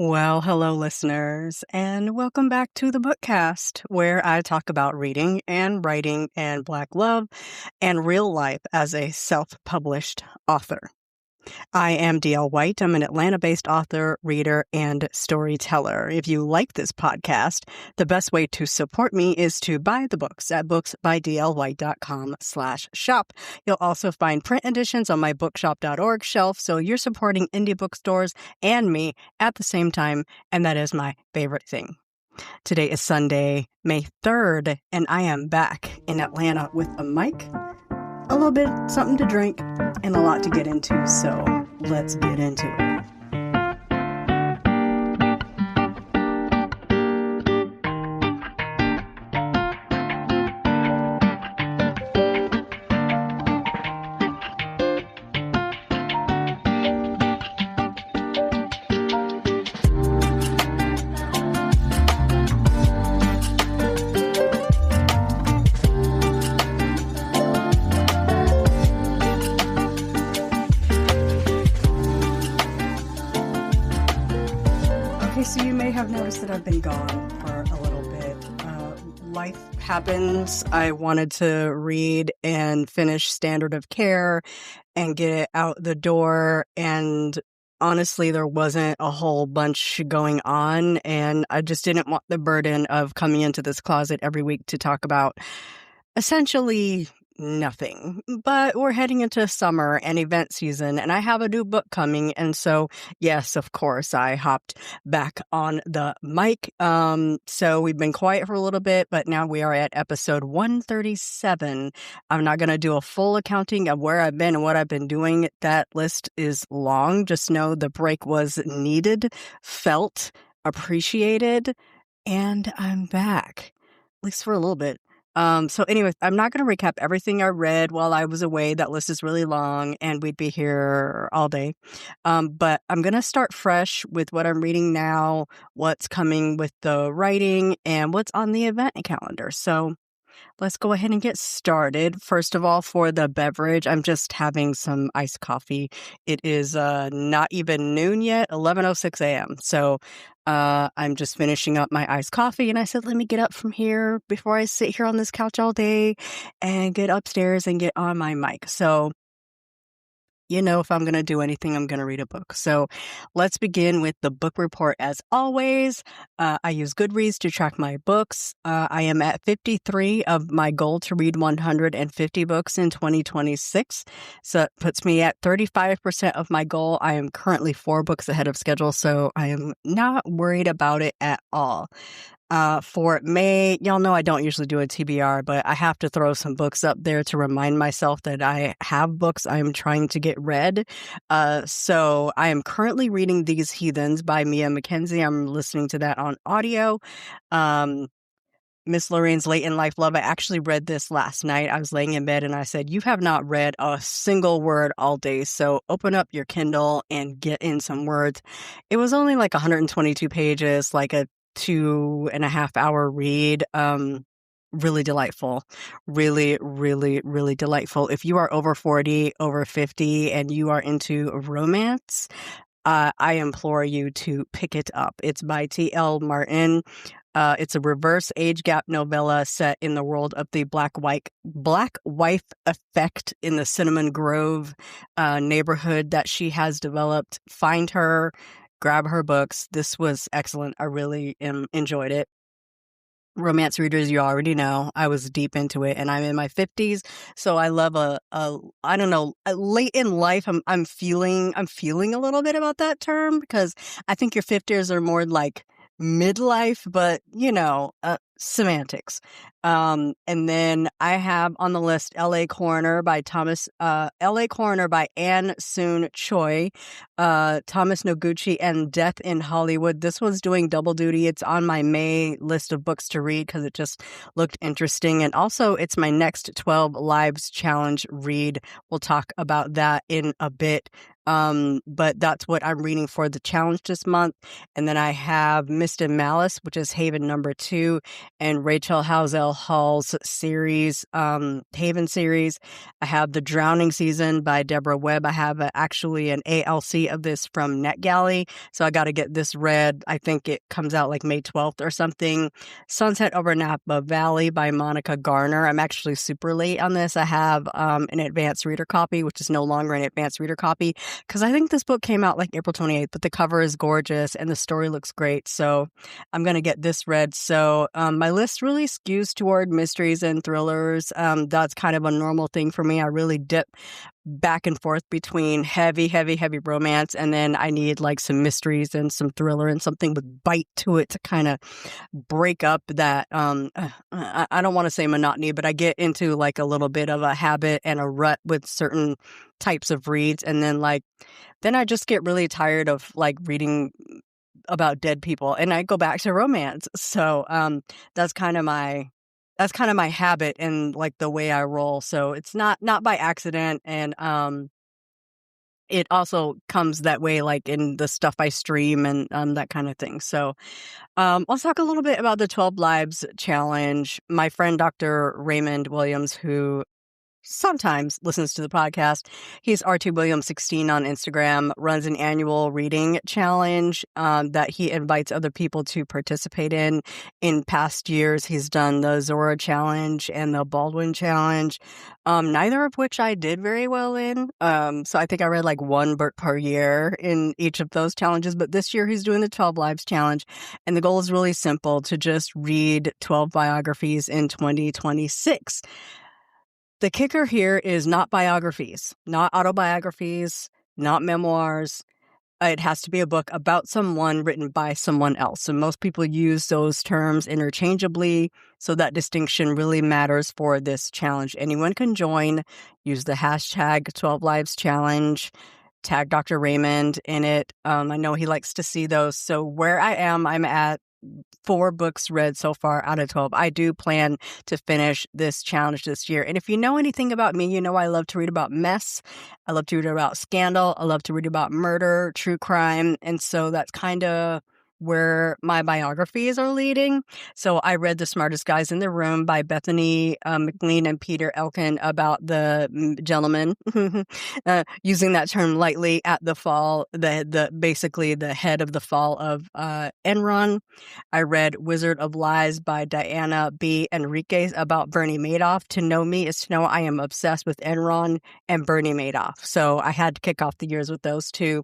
Well, hello, listeners, and welcome back to the Bookcast, where I talk about reading and writing and Black love and real life as a self-published author. I am DL White. I'm an Atlanta-based author, reader, and storyteller. If you like this podcast, the best way to support me is to buy the books at booksbydlwhite.com/shop. You'll also find print editions on my bookshop.org shelf, so you're supporting indie bookstores and me at the same time, and that is my favorite thing. Today is Sunday, May 3rd, and I am back in Atlanta with a mic, a little bit something to drink, and a lot to get into, so let's get into it. So you may have noticed that I've been gone for a little bit. Life happens. I wanted to read and finish Standard of Care and get it out the door. And honestly, there wasn't a whole bunch going on. And I just didn't want the burden of coming into this closet every week to talk about essentially nothing. But we're heading into summer and event season, and I have a new book coming. And so, yes, of course, I hopped back on the mic. So we've been quiet for a little bit, but now we are at episode 137. I'm not going to do a full accounting of where I've been and what I've been doing. That list is long. Just know the break was needed, felt, appreciated, and I'm back, at least for a little bit. So anyways, I'm not going to recap everything I read while I was away. That list is really long and we'd be here all day. But I'm going to start fresh with what I'm reading now, what's coming with the writing, and what's on the event calendar. So let's go ahead and get started. First of all, for the beverage, I'm just having some iced coffee. It is not even noon yet, 11:06 a.m. So I'm just finishing up my iced coffee, and I said, let me get up from here before I sit here on this couch all day and get upstairs and get on my mic. So if I'm going to do anything, I'm going to read a book. So let's begin with the book report. As always, I use Goodreads to track my books. I am at 53 of my goal to read 150 books in 2026. So it puts me at 35% of my goal. I am currently 4 books ahead of schedule, so I am not worried about it at all. For May, y'all know I don't usually do a TBR, but I have to throw some books up there to remind myself that I have books I'm trying to get read. So I am currently reading These Heathens by McKenzie. I'm listening to that on audio. Miss Lorraine's Late in Life Love. I actually read this last night. I was laying in bed and I said, you have not read a single word all day. So open up your Kindle and get in some words. It was only like 122 pages, like a 2.5 hour read. Really delightful. Really, really, really delightful. If you are over 40, over 50, and you are into romance, I implore you to pick it up. It's by T.L. Martin. It's a reverse age gap novella set in the world of the Black wife effect in the Cinnamon Grove neighborhood that she has developed. Find her. Grab her books. This was excellent. I really enjoyed it. Romance readers, you already know, I was deep into it, and I'm in my 50s, so I love I don't know, late in life. I'm feeling a little bit about that term, because I think your 50s are more like midlife, but semantics. And then I have on the list L.A. Coroner by Anne Soon Choi, Thomas Noguchi, and Death in Hollywood. This one's doing double duty. It's on my May list of books to read because it just looked interesting. And also it's my next 12 Lives Challenge read. We'll talk about that in a bit. But that's what I'm reading for the challenge this month. And then I have Mist and Malice, which is Haven #2, and Rachel Housel Hall's series, Haven series. I have The Drowning Season by Deborah Webb. I have actually an ALC of this from NetGalley, so I got to get this read. I think it comes out like May 12th or something. Sunset Over Napa Valley by Monica Garner. I'm actually super late on this. I have an advanced reader copy, which is no longer an advanced reader copy, because I think this book came out like April 28th, but the cover is gorgeous and the story looks great. So I'm going to get this read. So my list really skews toward mysteries and thrillers. That's kind of a normal thing for me. I really dip back and forth between heavy romance, and then I need like some mysteries and some thriller and something with bite to it to kind of break up that I don't want to say monotony, but I get into like a little bit of a habit and a rut with certain types of reads, and then I just get really tired of like reading about dead people and I go back to romance. So that's kind of my habit and like the way I roll. So it's not by accident, and it also comes that way like in the stuff I stream and that kind of thing. So let's talk a little bit about the 12 Lives Challenge. My friend Dr. Raymond Williams, who sometimes listens to the podcast, he's RT Williams16 on Instagram, runs an annual reading challenge that he invites other people to participate in. In past years, he's done the Zora Challenge and the Baldwin Challenge, neither of which I did very well in. So I think I read like one book per year in each of those challenges. But this year he's doing the 12 Lives Challenge. And the goal is really simple: to just read 12 biographies in 2026. The kicker here is not biographies, not autobiographies, not memoirs. It has to be a book about someone written by someone else. And most people use those terms interchangeably, so that distinction really matters for this challenge. Anyone can join. Use the hashtag 12 Lives Challenge. Tag Dr. Raymond in it. I know he likes to see those. So where I am, I'm at 4 books read so far out of 12. I do plan to finish this challenge this year. And if you know anything about me, you know I love to read about mess. I love to read about scandal. I love to read about murder, true crime. And so that's kind of where my biographies are leading. So I read The Smartest Guys in the Room by Bethany McLean and Peter Elkin about the gentleman, using that term lightly, at the fall, basically the head of the fall of Enron. I read Wizard of Lies by Diana B. Enriquez about Bernie Madoff. To know me is to know I am obsessed with Enron and Bernie Madoff. So I had to kick off the years with those two.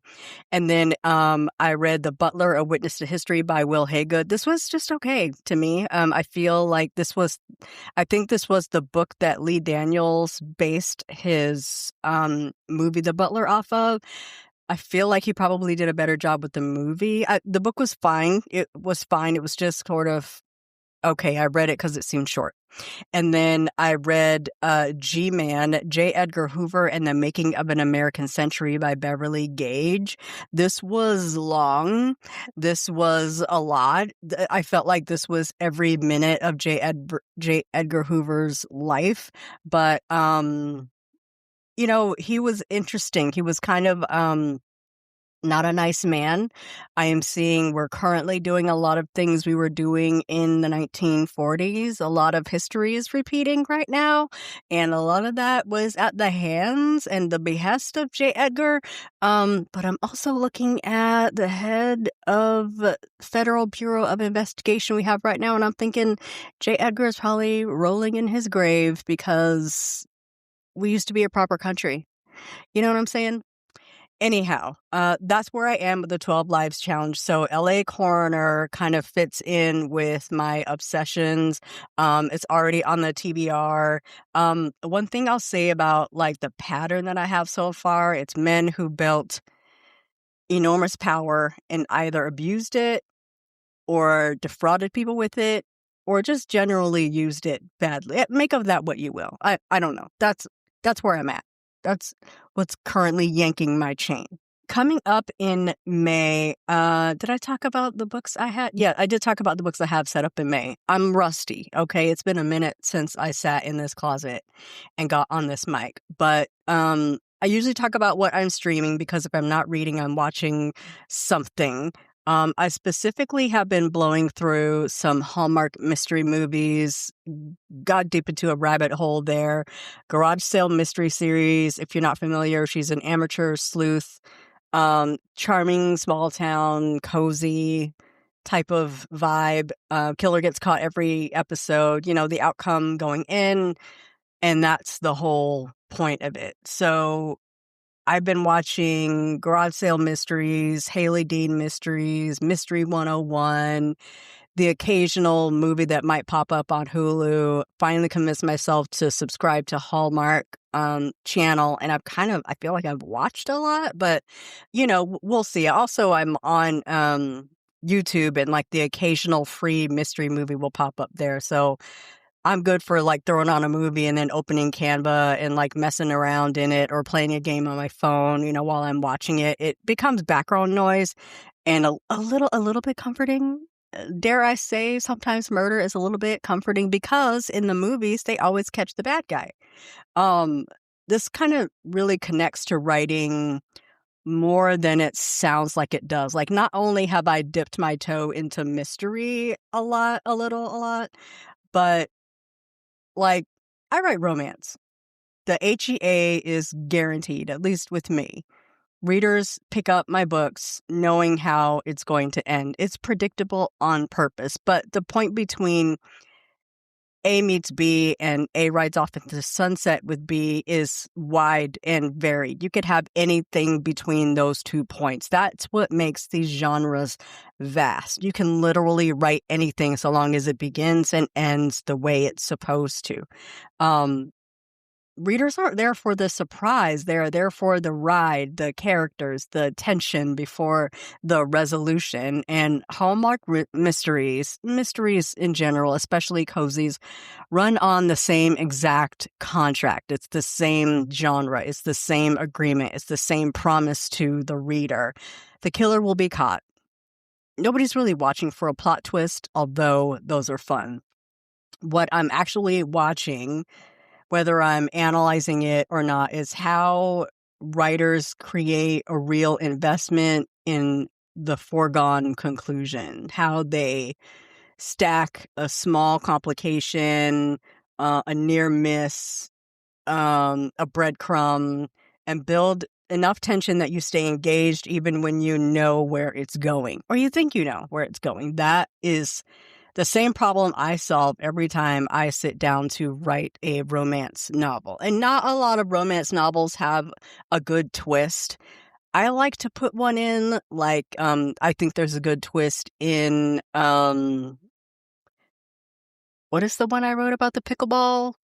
And then I read The Butler, A Witness to History by Will Haygood. This was just okay to me. I feel like I think this was the book that Lee Daniels based his movie The Butler off of. I feel like he probably did a better job with the movie. The book was fine. It was fine. It was just sort of okay. I read it because it seemed short. And then I read G-Man, J. Edgar Hoover and the Making of an American Century by Beverly Gage. This was long. This was a lot. I felt like this was every minute of J. Edgar Hoover's life. But, he was interesting. He was kind of not a nice man. I am seeing we're currently doing a lot of things we were doing in the 1940s. A lot of history is repeating right now. And a lot of that was at the hands and the behest of J. Edgar. But I'm also looking at the head of Federal Bureau of Investigation we have right now. And I'm thinking J. Edgar is probably rolling in his grave because we used to be a proper country. You know what I'm saying? Anyhow, that's where I am with the 12 Lives Challenge. So LA Coroner kind of fits in with my obsessions. It's already on the TBR. One thing I'll say about like the pattern that I have so far, it's men who built enormous power and either abused it or defrauded people with it or just generally used it badly. Make of that what you will. I don't know. That's where I'm at. That's what's currently yanking my chain. Coming up in May, did I talk about the books I had? Yeah, I did talk about the books I have set up in May. I'm rusty, okay? It's been a minute since I sat in this closet and got on this mic. But I usually talk about what I'm streaming because if I'm not reading, I'm watching something. I specifically have been blowing through some Hallmark mystery movies, got deep into a rabbit hole there. Garage Sale Mystery Series, if you're not familiar, she's an amateur sleuth, charming, small town, cozy type of vibe. Killer gets caught every episode, the outcome going in, and that's the whole point of it. So I've been watching Garage Sale Mysteries, Haley Dean Mysteries, Mystery 101, the occasional movie that might pop up on Hulu. Finally convinced myself to subscribe to Hallmark channel, and I feel like I've watched a lot, but we'll see. Also, I'm on YouTube, and like the occasional free mystery movie will pop up there. So I'm good for like throwing on a movie and then opening Canva and like messing around in it or playing a game on my phone, while I'm watching it. It becomes background noise and a little bit comforting. Dare I say, sometimes murder is a little bit comforting because in the movies they always catch the bad guy. This kind of really connects to writing more than it sounds like it does. Like, not only have I dipped my toe into mystery a lot, but like, I write romance. The HEA is guaranteed, at least with me. Readers pick up my books knowing how it's going to end. It's predictable on purpose, but the point between A meets B and A rides off into the sunset with B is wide and varied. You could have anything between those 2 points. That's what makes these genres vast. You can literally write anything so long as it begins and ends the way it's supposed to. Readers aren't there for the surprise. They're there for the ride, the characters, the tension before the resolution. And Hallmark mysteries in general, especially cozies, run on the same exact contract. It's the same genre. It's the same agreement. It's the same promise to the reader. The killer will be caught. Nobody's really watching for a plot twist, although those are fun. What I'm actually watching, whether I'm analyzing it or not, is how writers create a real investment in the foregone conclusion, how they stack a small complication, a near miss, a breadcrumb, and build enough tension that you stay engaged even when you know where it's going, or you think you know where it's going. That is the same problem I solve every time I sit down to write a romance novel. And not a lot of romance novels have a good twist. I like to put one in, like, I think there's a good twist in, what is the one I wrote about the pickleball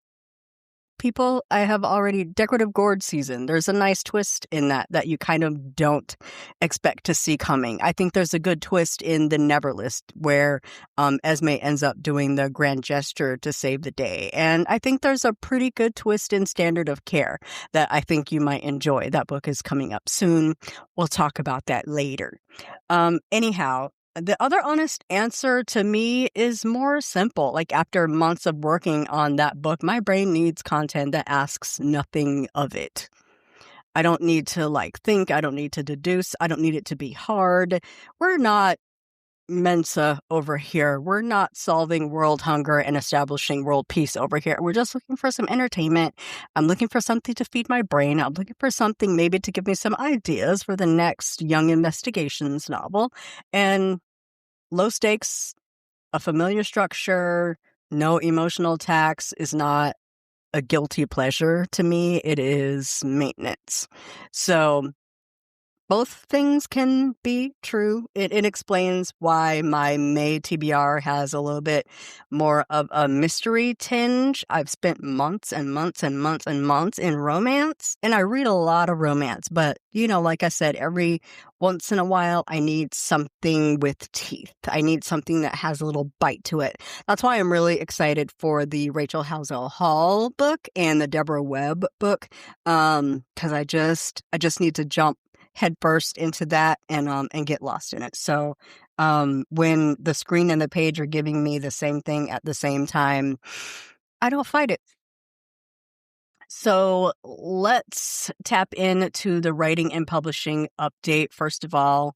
people? I have already Decorative Gourd Season. There's a nice twist in that you kind of don't expect to see coming. I think there's a good twist in The Never List where Esme ends up doing the grand gesture to save the day. And I think there's a pretty good twist in Standard of Care that I think you might enjoy. That book is coming up soon. We'll talk about that later. Anyhow, the other honest answer to me is more simple. Like, after months of working on that book, my brain needs content that asks nothing of it. I don't need to think. I don't need to deduce. I don't need it to be hard. We're not Mensa over here. We're not solving world hunger and establishing world peace over here. We're just looking for some entertainment. I'm looking for something to feed my brain. I'm looking for something maybe to give me some ideas for the next Young Investigations novel. And low stakes, a familiar structure, no emotional tax is not a guilty pleasure to me. It is maintenance. So both things can be true. It explains why my May TBR has a little bit more of a mystery tinge. I've spent months and months and months and months in romance, and I read a lot of romance. But, like I said, every once in a while, I need something with teeth. I need something that has a little bite to it. That's why I'm really excited for the Rachel Halsell Hall book and the Deborah Webb book, because I just need to jump headfirst into that and get lost in it. So when the screen and the page are giving me the same thing at the same time, I don't fight it. So let's tap into the writing and publishing update. First of all,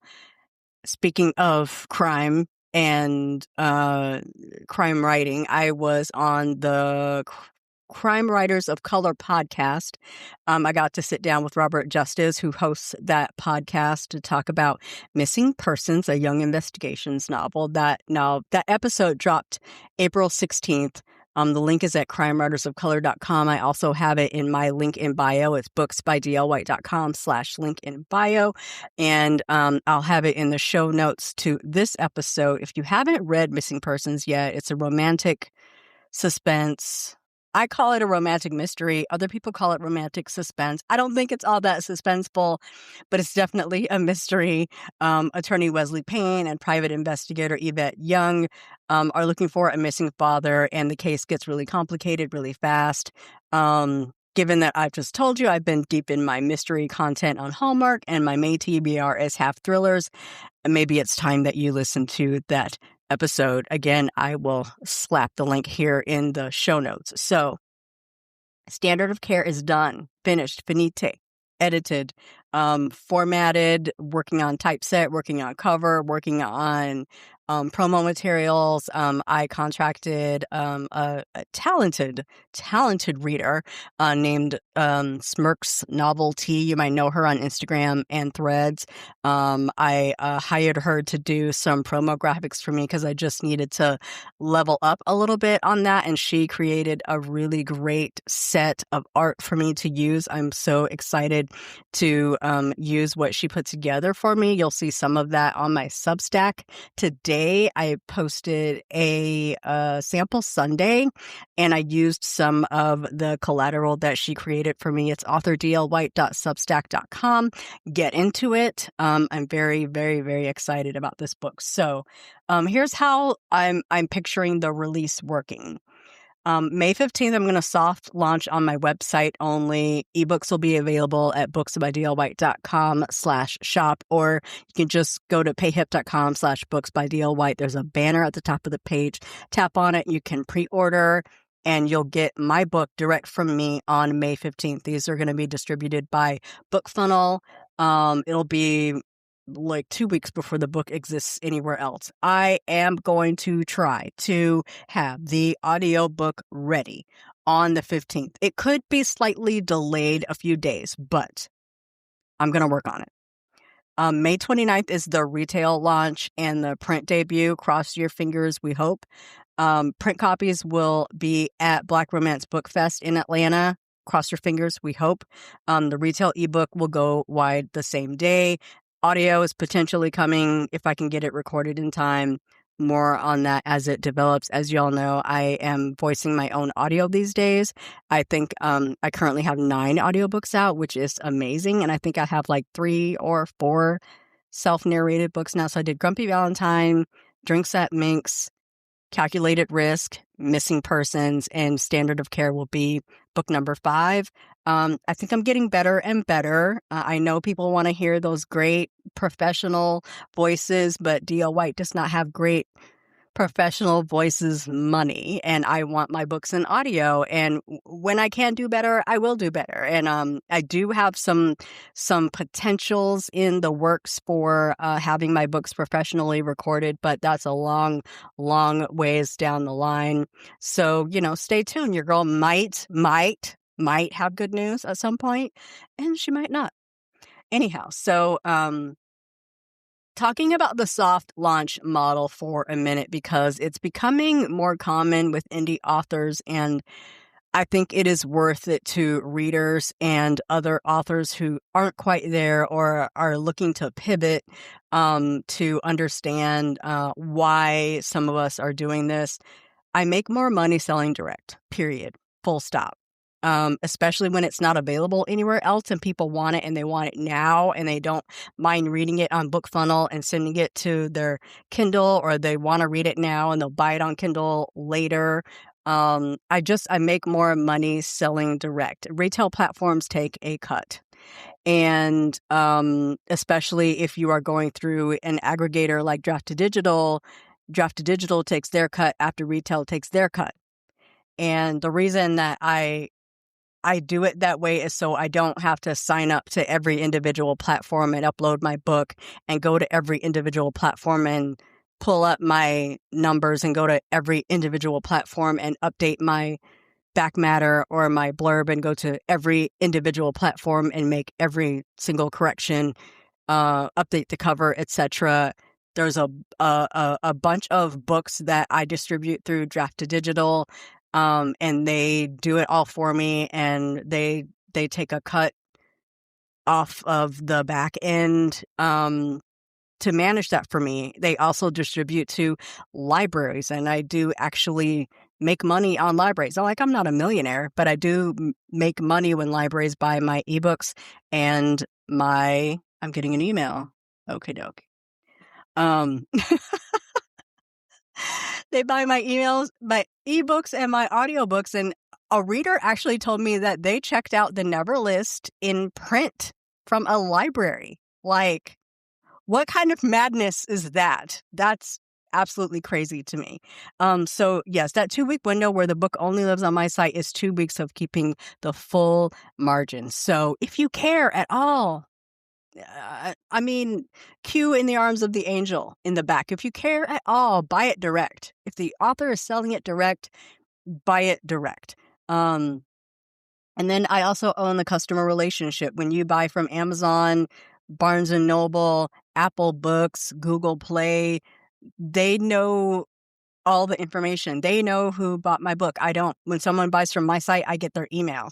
speaking of crime and crime writing, I was on the Crime Writers of Color podcast. I got to sit down with Robert Justice, who hosts that podcast, to talk about Missing Persons, a young investigations novel. That episode dropped April 16th. The link is at crimewritersofcolor.com. I also have it in my link in bio. It's booksbydlwhite.com/link in bio. And I'll have it in the show notes to this episode. If you haven't read Missing Persons yet, it's a romantic suspense. I call it a romantic mystery. Other people call it romantic suspense. I don't think it's all that suspenseful, but it's definitely a mystery. Attorney Wesley Payne and private investigator Yvette Young are looking for a missing father, and the case gets really complicated really fast. Given that I've just told you I've been deep in my mystery content on Hallmark and my May TBR is half thrillers, maybe it's time that you listen to that episode. Again, I will slap the link here in the show notes. So, Standard of Care is done, finished, finite, edited, formatted, working on typeset, working on cover, working on promo materials. I contracted a talented reader named Smirks Novelty. You might know her on Instagram and Threads. I hired her to do some promo graphics for me because I just needed to level up a little bit on that, and she created a really great set of art for me to use. I'm so excited to use what she put together for me. You'll see some of that on my Substack. Today, I posted a sample Sunday, and I used some of the collateral that she created for me. It's authordlwhite.substack.com. Get into it. I'm very, very, very excited about this book. So here's how I'm picturing the release working. May 15th, I'm going to soft launch on my website only. Ebooks will be available at booksbydlwhite.com/shop, or you can just go to payhip.com/booksbydlwhite. There's a banner at the top of the page. Tap on it. You can pre-order, and you'll get my book direct from me on May 15th. These are going to be distributed by BookFunnel. It'll be like 2 weeks before the book exists anywhere else. I am going to try to have the audiobook ready on the 15th. It could be slightly delayed a few days, but I'm going to work on it. May 29th is the retail launch and the print debut. Cross your fingers, we hope. Print copies will be at Black Romance Book Fest in Atlanta. Cross your fingers, we hope. The retail ebook will go wide the same day. Audio is potentially coming if I can get it recorded in time. More on that as it develops. As you all know, I am voicing my own audio these days. I think I currently have 9 audiobooks out, which is amazing. And I think I have like 3 or 4 self-narrated books now. So I did Grumpy Valentine, Drinks at Minx, Calculated Risk, Missing Persons, and Standard of Care will be book number 5. I think I'm getting better and better. I know people want to hear those great professional voices, but D.L. White does not have great professional voices money, and I want my books in audio. And when I can do better, I will do better. And I do have some potentials in the works for having my books professionally recorded, but that's a long ways down the line. So, stay tuned. Your girl might have good news at some point, and she might not. Anyhow, so talking about the soft launch model for a minute, because it's becoming more common with indie authors, and I think it is worth it to readers and other authors who aren't quite there or are looking to pivot to understand why some of us are doing this. I make more money selling direct, period, full stop. Especially when it's not available anywhere else and people want it and they want it now and they don't mind reading it on BookFunnel and sending it to their Kindle, or they want to read it now and they'll buy it on Kindle later. I make more money selling direct. Retail platforms take a cut. And especially if you are going through an aggregator like Draft2Digital takes their cut after retail takes their cut. And the reason that I I do it that way is so I don't have to sign up to every individual platform and upload my book and go to every individual platform and pull up my numbers and go to every individual platform and update my back matter or my blurb and go to every individual platform and make every single correction, update the cover, etc. There's a bunch of books that I distribute through Draft to Digital, and they do it all for me, and they take a cut off of the back end to manage that for me. They also distribute to libraries, and I do actually make money on libraries. So, like, I'm not a millionaire, but I do make money when libraries buy my ebooks and I'm getting an email. Okay, doke. They buy my emails, my ebooks, and my audiobooks. And a reader actually told me that they checked out the Never list in print from a library. Like, what kind of madness is that? That's absolutely crazy to me. So yes, that 2-week window where the book only lives on my site is 2 weeks of keeping the full margin. So if you care at all, I mean, Q in the arms of the angel in the back. If you care at all, buy it direct. If the author is selling it direct, buy it direct. And then I also own the customer relationship. When you buy from Amazon, Barnes and Noble, Apple Books, Google Play, they know all the information. They know who bought my book. I don't. When someone buys from my site, I get their email.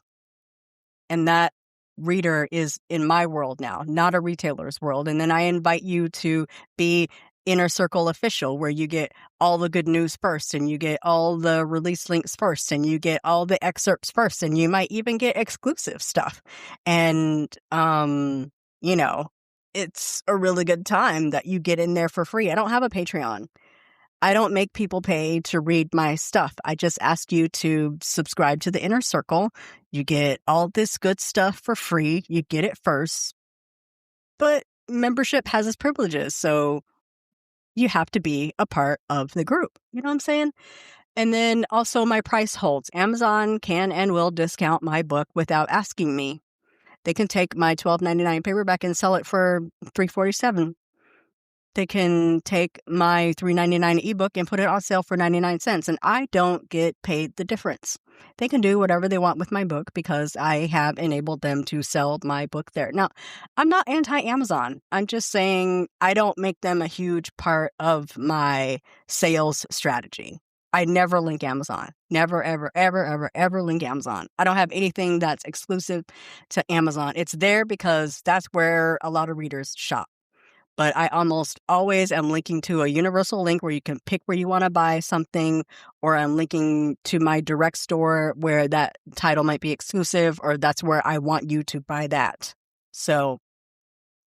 And that reader is in my world now, not a retailer's world. And then I invite you to be Inner Circle official, where you get all the good news first, and you get all the release links first, and you get all the excerpts first, and you might even get exclusive stuff. And, you know, it's a really good time that you get in there for free. I don't have a Patreon. I don't make people pay to read my stuff. I just ask you to subscribe to the Inner Circle. You get all this good stuff for free. You get it first. But membership has its privileges, so you have to be a part of the group. You know what I'm saying? And then also my price holds. Amazon can and will discount my book without asking me. They can take my $12.99 paperback and sell it for $3.47. They can take my $3.99 ebook and put it on sale for 99 cents, and I don't get paid the difference. They can do whatever they want with my book because I have enabled them to sell my book there. Now, I'm not anti-Amazon. I'm just saying I don't make them a huge part of my sales strategy. I never link Amazon. Never, ever, ever, ever, ever link Amazon. I don't have anything that's exclusive to Amazon. It's there because that's where a lot of readers shop. But I almost always am linking to a universal link where you can pick where you want to buy something, or I'm linking to my direct store where that title might be exclusive, or that's where I want you to buy that. So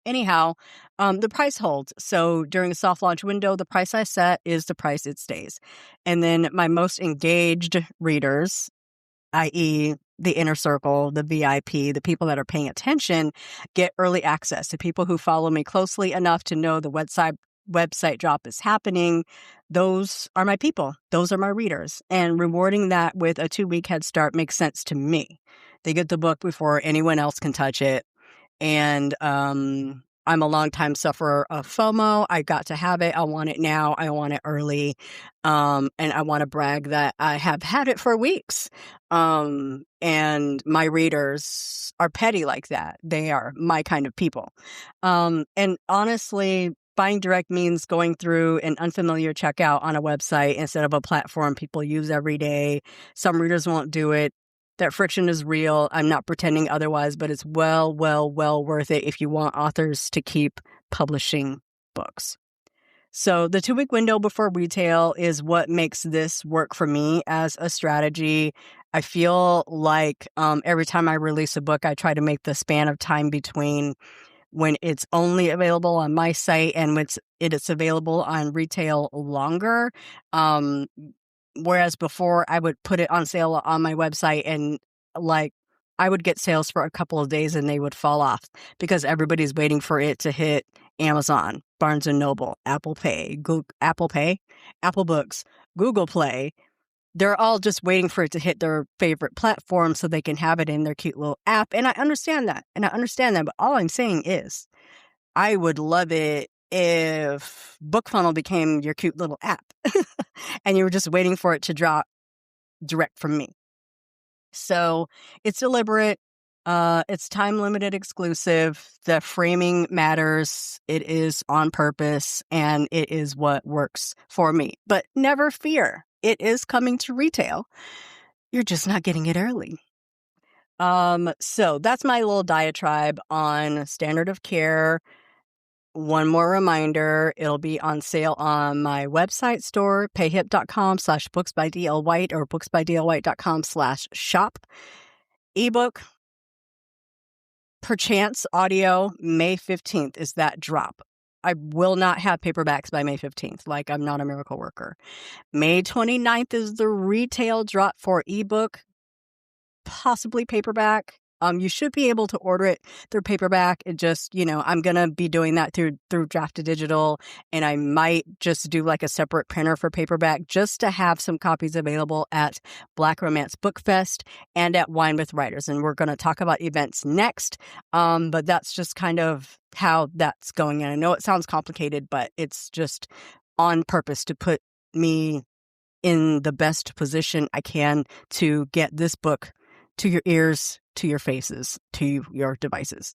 anyhow, the price holds. So during a soft launch window, the price I set is the price it stays. And then my most engaged readers, i.e., the Inner Circle, the VIP, the people that are paying attention, get early access. The people who follow me closely enough to know the website drop is happening, those are my people. Those are my readers. And rewarding that with a 2-week head start makes sense to me. They get the book before anyone else can touch it. And I'm a longtime sufferer of FOMO. I got to have it. I want it now. I want it early. And I want to brag that I have had it for weeks. And my readers are petty like that. They are my kind of people. And honestly, buying direct means going through an unfamiliar checkout on a website instead of a platform people use every day. Some readers won't do it. That friction is real. I'm not pretending otherwise, but it's well worth it if you want authors to keep publishing books. So the 2-week window before retail is what makes this work for me as a strategy. I feel like every time I release a book, I try to make the span of time between when it's only available on my site and when it's available on retail longer. Whereas before I would put it on sale on my website and like I would get sales for a couple of days and they would fall off because everybody's waiting for it to hit Amazon, Barnes and Noble, Apple Books, Google Play. they're all just waiting for it to hit their favorite platform so they can have it in their cute little app. And I understand that. But all I'm saying is I would love it if BookFunnel became your cute little app and you were just waiting for it to drop direct from me. So it's deliberate. It's time limited exclusive. The framing matters. It is on purpose and it is what works for me. But never fear. It is coming to retail. You're just not getting it early. So that's my little diatribe on standard of care. One more reminder, it'll be on sale on my website store, payhip.com/booksbydlwhite or booksbydlwhite.com/shop. Ebook, perchance audio, May 15th is that drop. I will not have paperbacks by May 15th, like I'm not a miracle worker. May 29th is the retail drop for ebook, possibly paperback. You should be able to order it through paperback. It just, I'm going to be doing that through Drafted Digital, and I might just do like a separate printer for paperback just to have some copies available at Black Romance Book Fest and at Wine with Writers. And we're going to talk about events next, but that's just kind of how that's going. And I know it sounds complicated, but it's just on purpose to put me in the best position I can to get this book to your ears, to your faces, to your devices.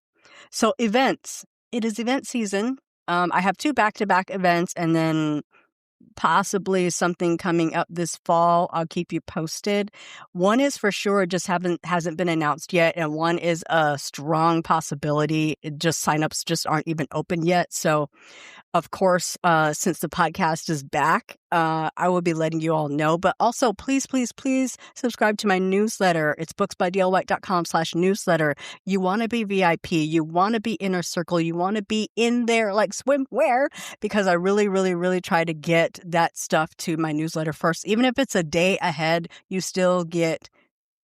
So events. It is event season. I have 2 back-to-back events and then possibly something coming up this fall. I'll keep you posted. One is for sure just hasn't been announced yet, and one is a strong possibility. Signups just aren't even open yet. So of course, since the podcast is back, I will be letting you all know. But also, please, please, please subscribe to my newsletter. It's booksbydlwhite.com/newsletter. You want to be VIP. You want to be inner circle. You want to be in there like swimwear, because I really, really, really try to get that stuff to my newsletter first. Even if it's a day ahead, you still get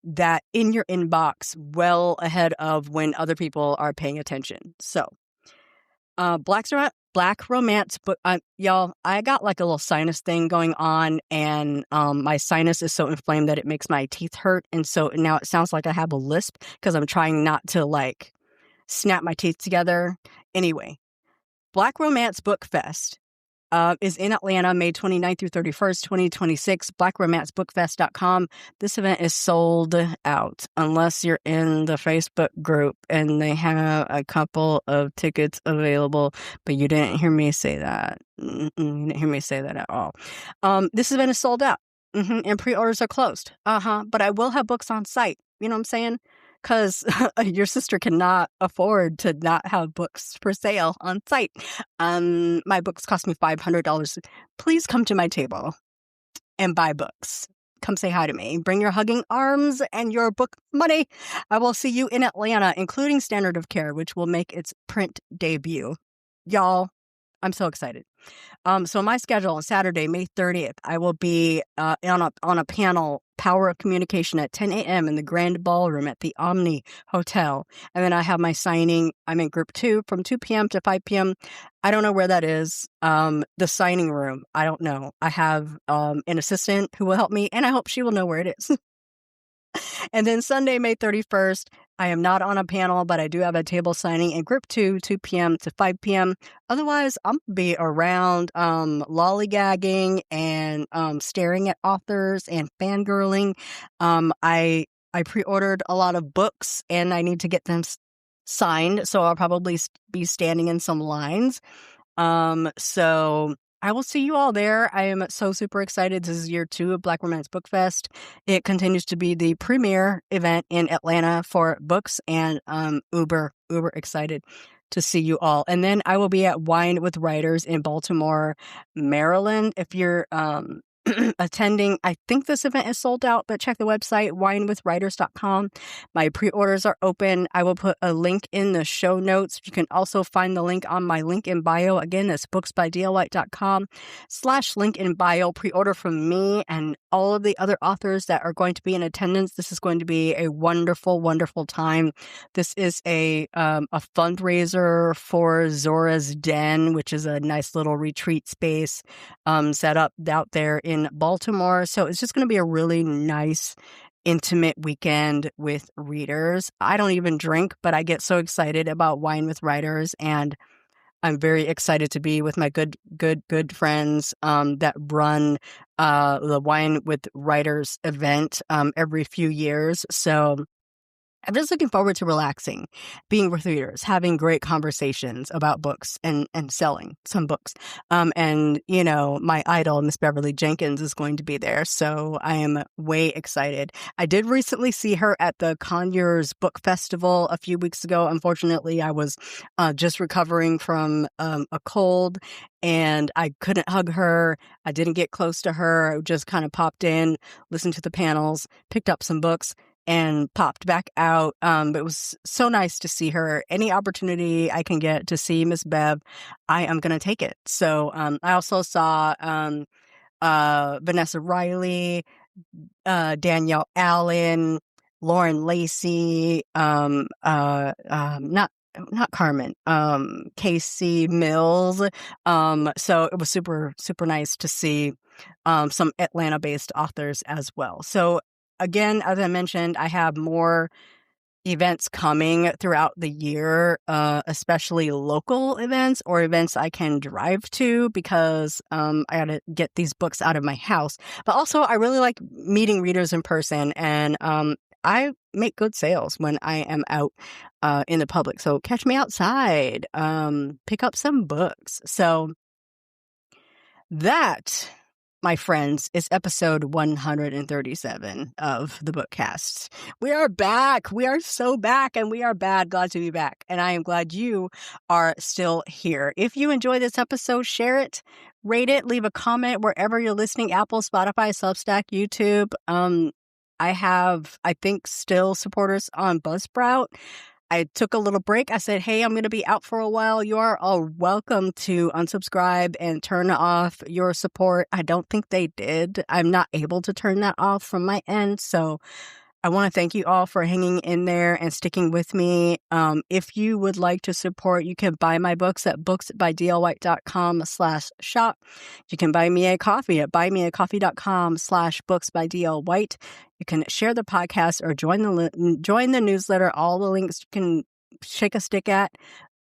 that in your inbox well ahead of when other people are paying attention. So, Black Romance book. Y'all, I got like a little sinus thing going on, and my sinus is so inflamed that it makes my teeth hurt. And so now it sounds like I have a lisp because I'm trying not to like snap my teeth together. Anyway, Black Romance Book Fest is in Atlanta, May 29th through 31st, 2026, blackromancebookfest.com. This event is sold out unless you're in the Facebook group and they have a couple of tickets available, but you didn't hear me say that. You didn't hear me say that at all. This event is sold out, and pre-orders are closed. But I will have books on site. You know what I'm saying? Because your sister cannot afford to not have books for sale on site. My books cost me $500. Please come to my table and buy books. Come say hi to me. Bring your hugging arms and your book money. I will see you in Atlanta, including Standard of Care, which will make its print debut. Y'all, I'm so excited. So my schedule on Saturday, May 30th, I will be on a panel, Power of Communication, at 10 a.m. in the Grand Ballroom at the Omni Hotel. And then I have my signing. I'm in group 2 from 2 p.m. to 5 p.m. I don't know where that is. The signing room, I don't know. I have an assistant who will help me, and I hope she will know where it is. And then Sunday, May 31st, I am not on a panel, but I do have a table signing in group 2, 2 p.m. to 5 p.m. Otherwise, I'm going to be around lollygagging and staring at authors and fangirling. I pre-ordered a lot of books, and I need to get them signed, so I'll probably be standing in some lines. So I will see you all there. I am so super excited. This is year 2 of Black Romance Book Fest. It continues to be the premier event in Atlanta for books, and uber excited to see you all. And then I will be at Wine with Writers in Baltimore, Maryland. If you're attending, I think this event is sold out, but check the website, winewithwriters.com. My pre-orders are open. I will put a link in the show notes. You can also find the link on my link in bio. Again, that's booksbydlwhite.com/link in bio. Pre-order from me and all of the other authors that are going to be in attendance. This is going to be a wonderful, wonderful time. This is a fundraiser for Zora's Den, which is a nice little retreat space set up out there in in Baltimore. So it's just going to be a really nice, intimate weekend with readers. I don't even drink, but I get so excited about Wine with Writers, and I'm very excited to be with my good friends that run the Wine with Writers event every few years. So I'm just looking forward to relaxing, being with readers, having great conversations about books and selling some books. And, you know, my idol, Miss Beverly Jenkins, is going to be there. So I am way excited. I did recently see her at the Conyers Book Festival a few weeks ago. Unfortunately, I was just recovering from a cold and I couldn't hug her. I didn't get close to her. I just kind of popped in, listened to the panels, picked up some books, and popped back out. But it was so nice to see her. Any opportunity I can get to see Miss Bev, I am going to take it. So I also saw Vanessa Riley, Danielle Allen, Lauren Lacey, not Carmen, Casey Mills. So it was super, super nice to see some Atlanta-based authors as well. So again, as I mentioned, I have more events coming throughout the year, especially local events or events I can drive to because I got to get these books out of my house. But also, I really like meeting readers in person, and I make good sales when I am out in the public. So catch me outside, pick up some books. So that, my friends, is episode 137 of the Bookcast. We are back. We are so back, and we are glad to be back. And I am glad you are still here. If you enjoy this episode, share it, rate it, leave a comment wherever you're listening, Apple, Spotify, Substack, YouTube. I have, I think, still supporters on Buzzsprout. I took a little break. I said, hey, I'm going to be out for a while. You are all welcome to unsubscribe and turn off your support. I don't think they did. I'm not able to turn that off from my end. So I want to thank you all for hanging in there and sticking with me. If you would like to support, you can buy my books at booksbydlwhite.com/shop. You can buy me a coffee at buymeacoffee.com/booksbydlwhite. You can share the podcast or join the newsletter. All the links you can shake a stick at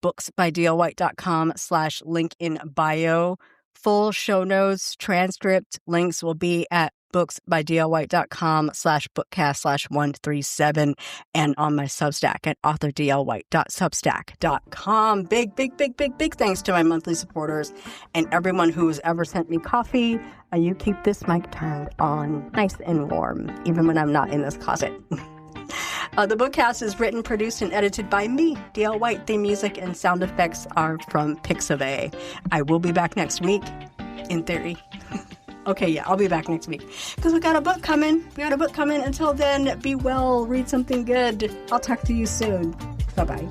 booksbydlwhite.com/link in bio. Full show notes, transcript, links will be at booksbydlwhite.com/bookcast/137 and on my Substack at authordlwhite.substack.com. Big thanks to my monthly supporters and everyone who has ever sent me coffee. You keep this mic turned on nice and warm, even when I'm not in this closet. The Bookcast is written, produced, and edited by me, DL White. The music and sound effects are from Pixabay. I will be back next week, in theory. Okay, yeah, I'll be back next week because we got a book coming. Until then, be well, read something good. I'll talk to you soon. Bye-bye.